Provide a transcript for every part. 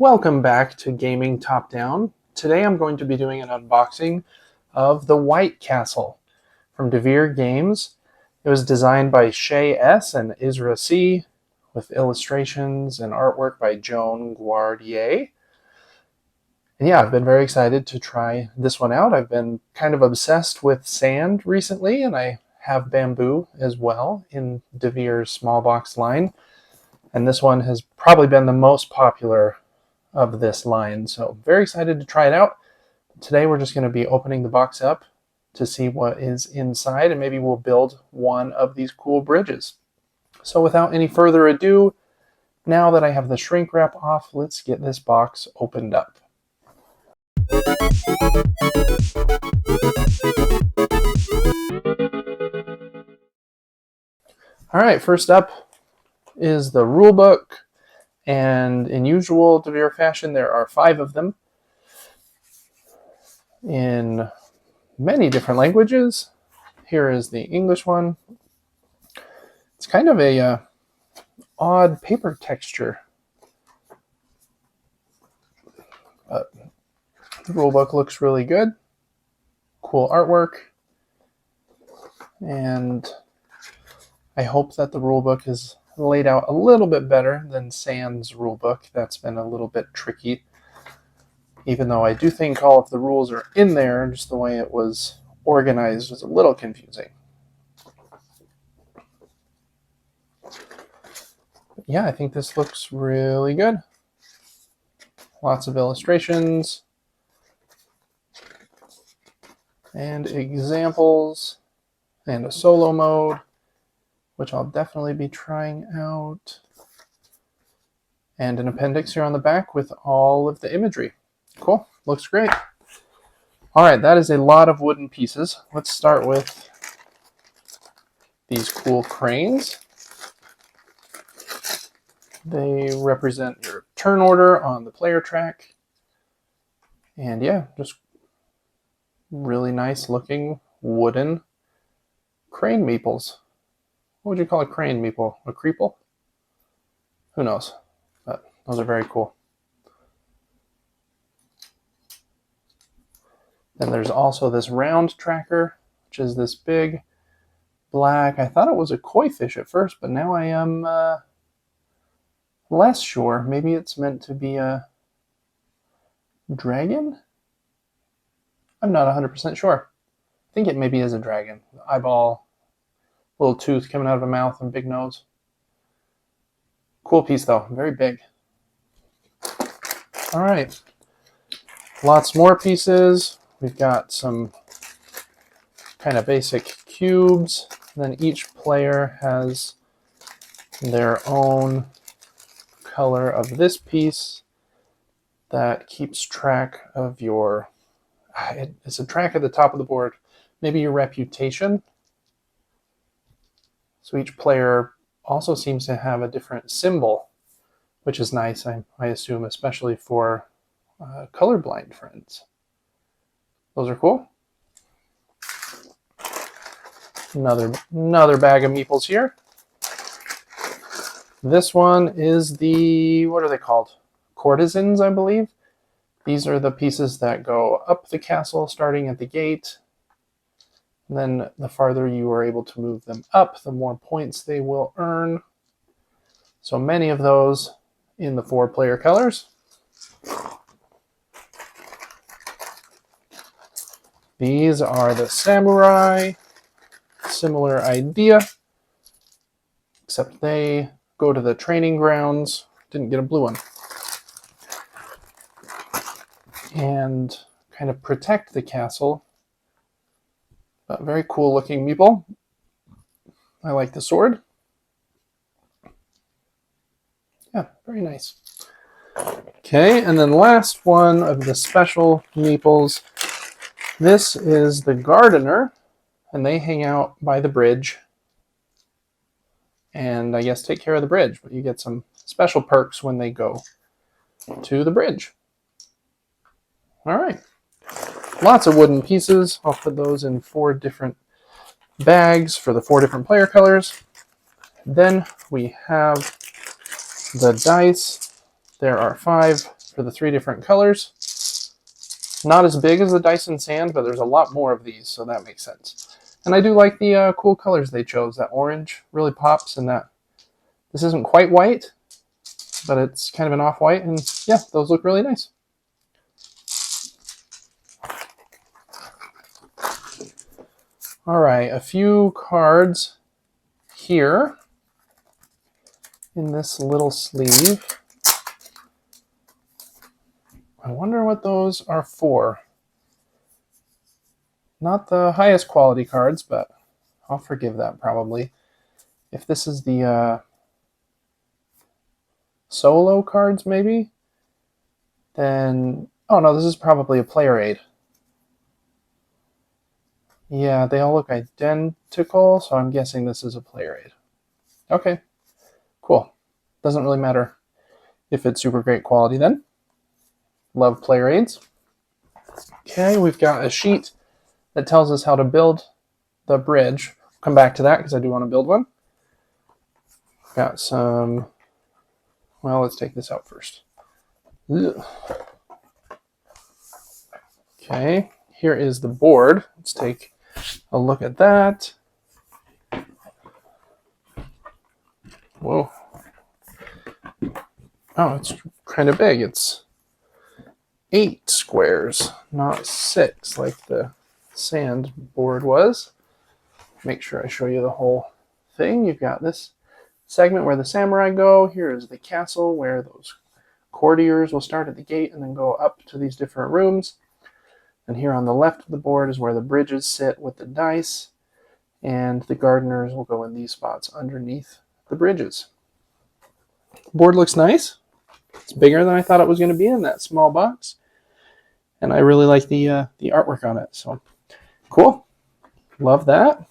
Welcome back to Gaming Top Down. Today I'm going to be doing an unboxing of the White Castle from Devir Games. It was designed by Shay S. and Isra C. with illustrations and artwork by Joan Guardier. And yeah, I've been very excited to try this one out. I've been kind of obsessed with sand recently, and I have bamboo as well in Devir's small box line. And this one has probably been the most popular of this line, so very excited to try it out. Today we're just going to be opening the box up to see what is inside, and maybe we'll build one of these cool bridges. So without any further ado, now that I have the shrink wrap off, let's get this box opened up. Alright, first up is the rule book. And in usual Devir fashion, there are 5 of them in many different languages. Here is the English one. It's kind of a odd paper texture. But the rulebook looks really good. Cool artwork. And I hope that the rulebook is laid out a little bit better than Sand's rulebook. That's been a little bit tricky, even though I do think all of the rules are in there, just the way it was organized was a little confusing. But yeah, I think this looks really good. Lots of illustrations and examples and a solo mode, which I'll definitely be trying out. And an appendix here on the back with all of the imagery. Cool, looks great. All right, that is a lot of wooden pieces. Let's start with these cool cranes. They represent your turn order on the player track. And yeah, just really nice looking wooden crane meeples. What would you call a crane meeple? A creeple? Who knows? But those are very cool. Then there's also this round tracker, which is this big black. I thought it was a koi fish at first, but now I am less sure. Maybe it's meant to be a dragon? I'm not 100% sure. I think it maybe is a dragon. Eyeball, little tooth coming out of a mouth and big nose. Cool piece though, very big. All right, lots more pieces. We've got some kind of basic cubes. Then each player has their own color of this piece that keeps track of your, it's a track at the top of the board, maybe your reputation. So each player also seems to have a different symbol, which is nice, I assume, especially for colorblind friends. Those are cool. Another bag of meeples here. This one is the, what are they called? Courtesans, I believe. These are the pieces that go up the castle starting at the gate. And then the farther you are able to move them up, the more points they will earn. So many of those in the 4-player colors. These are the samurai. Similar idea, except they go to the training grounds. Didn't get a blue one. And kind of protect the castle. But very cool looking meeple. I like the sword. Yeah, very nice. Okay, and then last one of the special meeples. This is the gardener, and they hang out by the bridge and I guess take care of the bridge, but you get some special perks when they go to the bridge. All right, lots of wooden pieces. I'll put those in 4 different bags for the 4 different player colors. Then we have the dice There are 5 for the 3 different colors. Not as big as the Dyson Sand, but there's a lot more of these, so that makes sense. And I do like the cool colors they chose. That orange really pops, and that this isn't quite white, but it's kind of an off-white, and yeah, those look really nice. All right, a few cards here in this little sleeve. I wonder what those are for. Not the highest quality cards, but I'll forgive that probably. If this is the solo cards maybe, then, oh no, this is probably a player aid. Yeah, they all look identical, so I'm guessing this is a player aid. Okay, cool. Doesn't really matter if it's super great quality then. Love player aids. Okay, we've got a sheet that tells us how to build the bridge. Come back to that because I do want to build one. Got some, well, let's take this out first. Ugh. Okay, here is the board. Let's take a look at that. Whoa. Oh, it's kind of big. It's 8 squares, not 6 like the sand board was. Make sure I show you the whole thing. You've got this segment where the samurai go. Here is the castle where those courtiers will start at the gate and then go up to these different rooms. And here on the left of the board is where the bridges sit with the dice, and the gardeners will go in these spots underneath the bridges. The board looks nice. It's bigger than I thought it was going to be in that small box, and I really like the artwork on it. So cool, love that.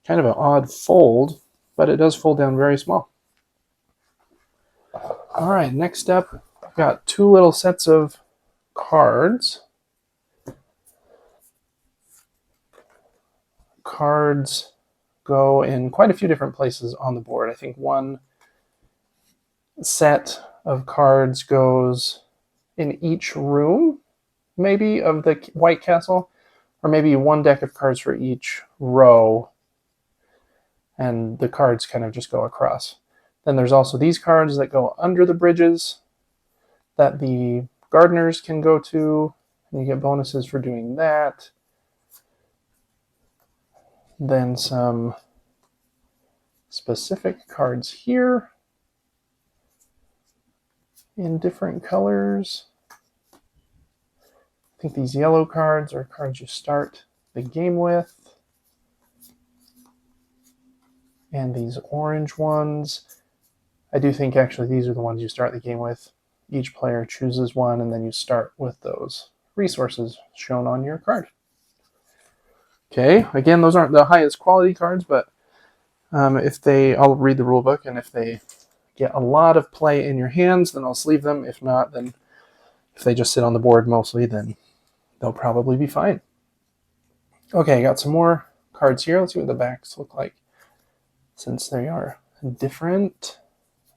Kind of an odd fold, but it does fold down very small. All right, next up, I've got 2 little sets of cards. Cards go in quite a few different places on the board. I think one set of cards goes in each room, maybe, of the White Castle, or maybe one deck of cards for each row, and the cards kind of just go across. Then there's also these cards that go under the bridges that the gardeners can go to, and you get bonuses for doing that. Then some specific cards here in different colors. I think these yellow cards are cards you start the game with. And these orange ones, I do think actually these are the ones you start the game with. Each player chooses one, and then you start with those resources shown on your card. Okay, again, those aren't the highest quality cards, but I'll read the rule book, and if they get a lot of play in your hands, then I'll sleeve them. If not, then if they just sit on the board mostly, then they'll probably be fine. Okay, I got some more cards here. Let's see what the backs look like, since they are different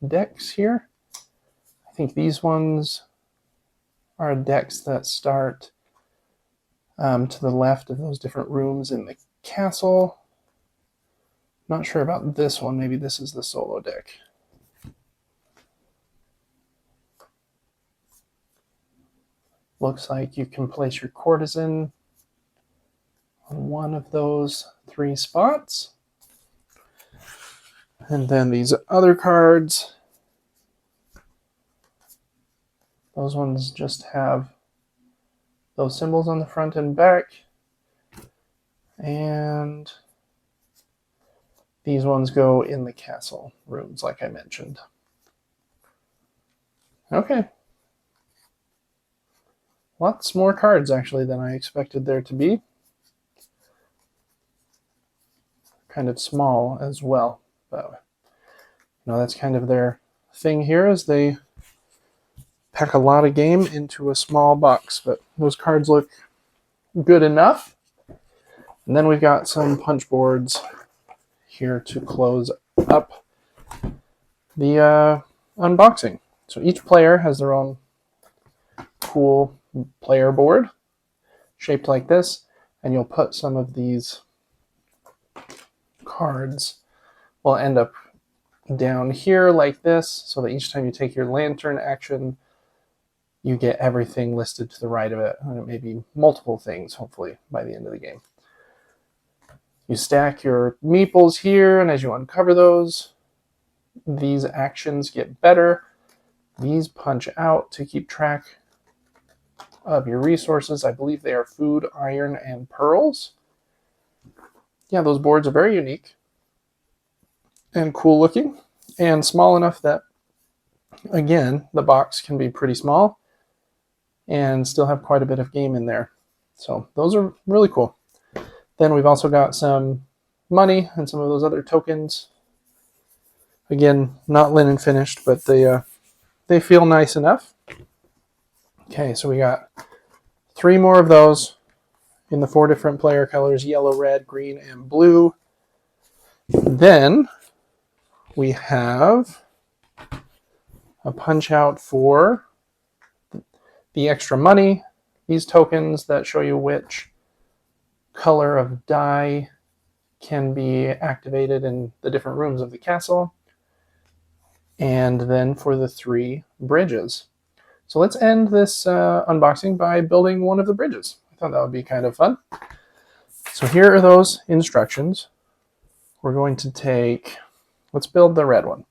decks here. I think these ones are decks that start to the left of those different rooms in the castle. Not sure about this one. Maybe this is the solo deck. Looks like you can place your courtesan on one of those 3 spots. And then these other cards, those ones just have those symbols on the front and back. And these ones go in the castle rooms, like I mentioned. Okay. Lots more cards, actually, than I expected there to be. Kind of small as well. But, that's kind of their thing here, is they pack a lot of game into a small box. But those cards look good enough. And then we've got some punch boards here to close up the unboxing. So each player has their own cool player board shaped like this, and you'll put some of these cards will end up down here like this, so that each time you take your lantern action, you get everything listed to the right of it, and it may be multiple things, hopefully, by the end of the game. You stack your meeples here, and as you uncover those, these actions get better. These punch out to keep track of your resources. I believe they are food, iron, and pearls. Yeah, those boards are very unique and cool looking and small enough that, again, the box can be pretty small and still have quite a bit of game in there. So those are really cool. Then we've also got some money and some of those other tokens. Again, not linen finished, but they feel nice enough. Okay, so we got 3 more of those in the 4 different player colors: yellow, red, green, and blue. Then we have a punch out for the extra money. These tokens that show you which color of die can be activated in the different rooms of the castle. And then for the 3 bridges. So let's end this unboxing by building one of the bridges. I thought that would be kind of fun. So here are those instructions. We're going to take, let's build the red one.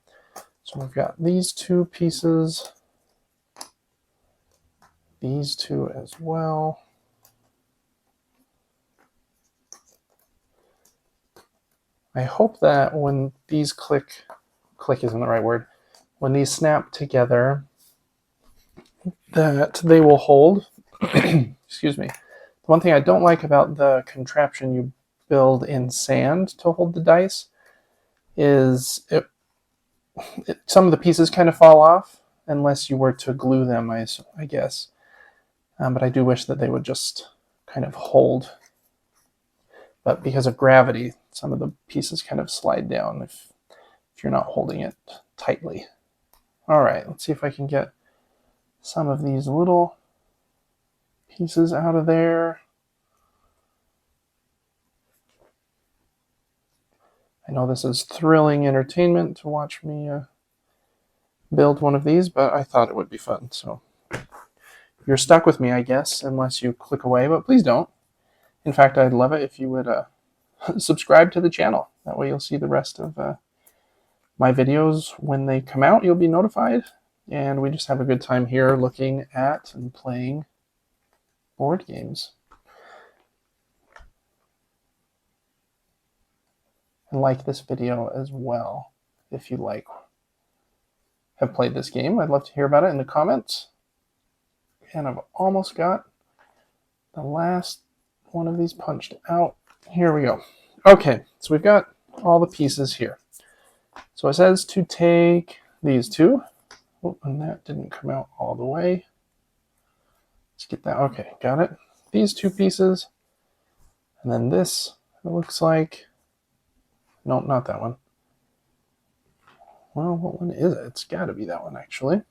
So we've got these 2 pieces, these 2 as well. I hope that when these click isn't the right word, when these snap together, that they will hold. Excuse me. The one thing I don't like about the contraption you build in sand to hold the dice is some of the pieces kind of fall off unless you were to glue them, I guess. But I do wish that they would just kind of hold. But because of gravity, some of the pieces kind of slide down if you're not holding it tightly. All right, let's see if I can get some of these little pieces out of there. I know this is thrilling entertainment to watch me build one of these, but I thought it would be fun. So you're stuck with me, I guess, unless you click away, but please don't. In fact, I'd love it if you would subscribe to the channel. That way you'll see the rest of my videos when they come out. You'll be notified, and we just have a good time here looking at and playing board games. And like this video as well if you have played this game. I'd love to hear about it in the comments. And I've almost got the last one of these punched out. Here we go. Okay, so we've got all the pieces here. So it says to take these 2. Oh, and that didn't come out all the way. Let's get that. Okay, got it. These 2 pieces. And then this, it looks like, nope, not that one. Well, what one is it? It's got to be that one, actually.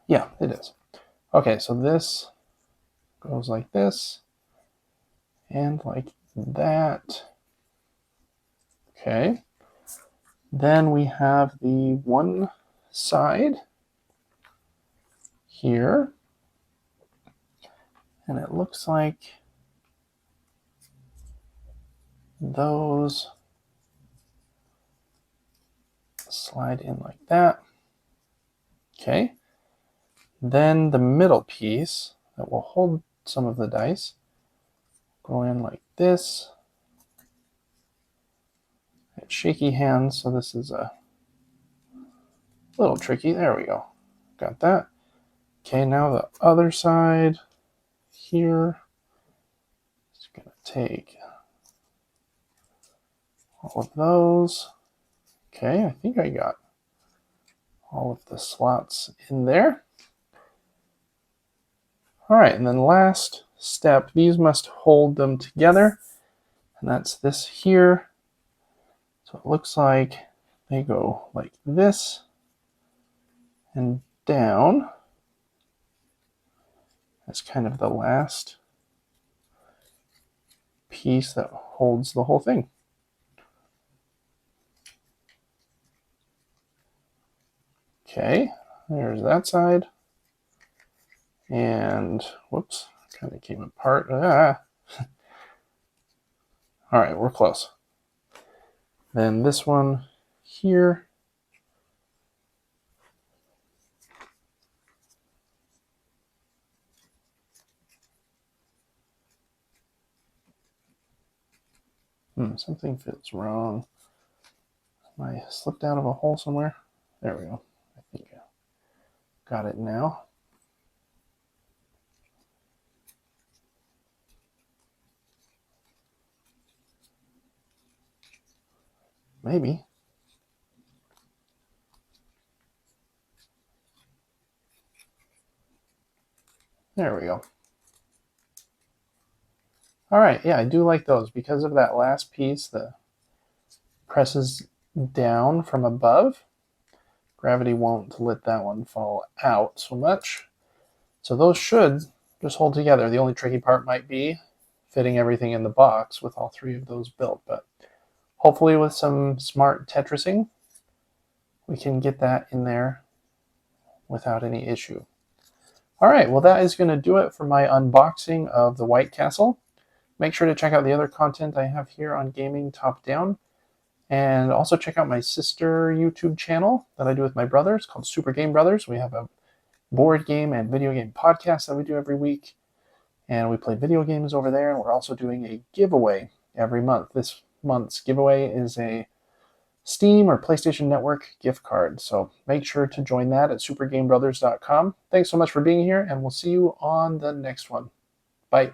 Yeah, it is. Okay, so this goes like this and like that. Okay. Then we have the one side here, and it looks like those slide in like that. Okay. Then the middle piece that will hold some of the dice go in like this. It's shaky hands, so this is a little tricky. There we go. Got that. Okay, now the other side here. Just gonna take all of those. Okay, I think I got all of the slots in there. All right, and then last step, these must hold them together, and that's this here. So it looks like they go like this, and down as kind of the last piece that holds the whole thing. Okay, there's that side. And whoops, kind of came apart. Ah. All right, we're close. Then this one here. Something feels wrong. Am I slipped out of a hole somewhere? There we go. I think I got it now. Maybe. There we go. All right, yeah, I do like those because of that last piece that presses down from above. Gravity won't let that one fall out so much. So those should just hold together. The only tricky part might be fitting everything in the box with all three of those built, but hopefully with some smart Tetrising, we can get that in there without any issue. All right, well that is going to do it for my unboxing of the White Castle. Make sure to check out the other content I have here on Gaming Top Down. And also check out my sister YouTube channel that I do with my brothers called Super Game Brothers. We have a board game and video game podcast that we do every week. And we play video games over there. And we're also doing a giveaway every month. This month's giveaway is a Steam or PlayStation Network gift card. So make sure to join that at supergamebrothers.com. Thanks so much for being here, and we'll see you on the next one. Bye.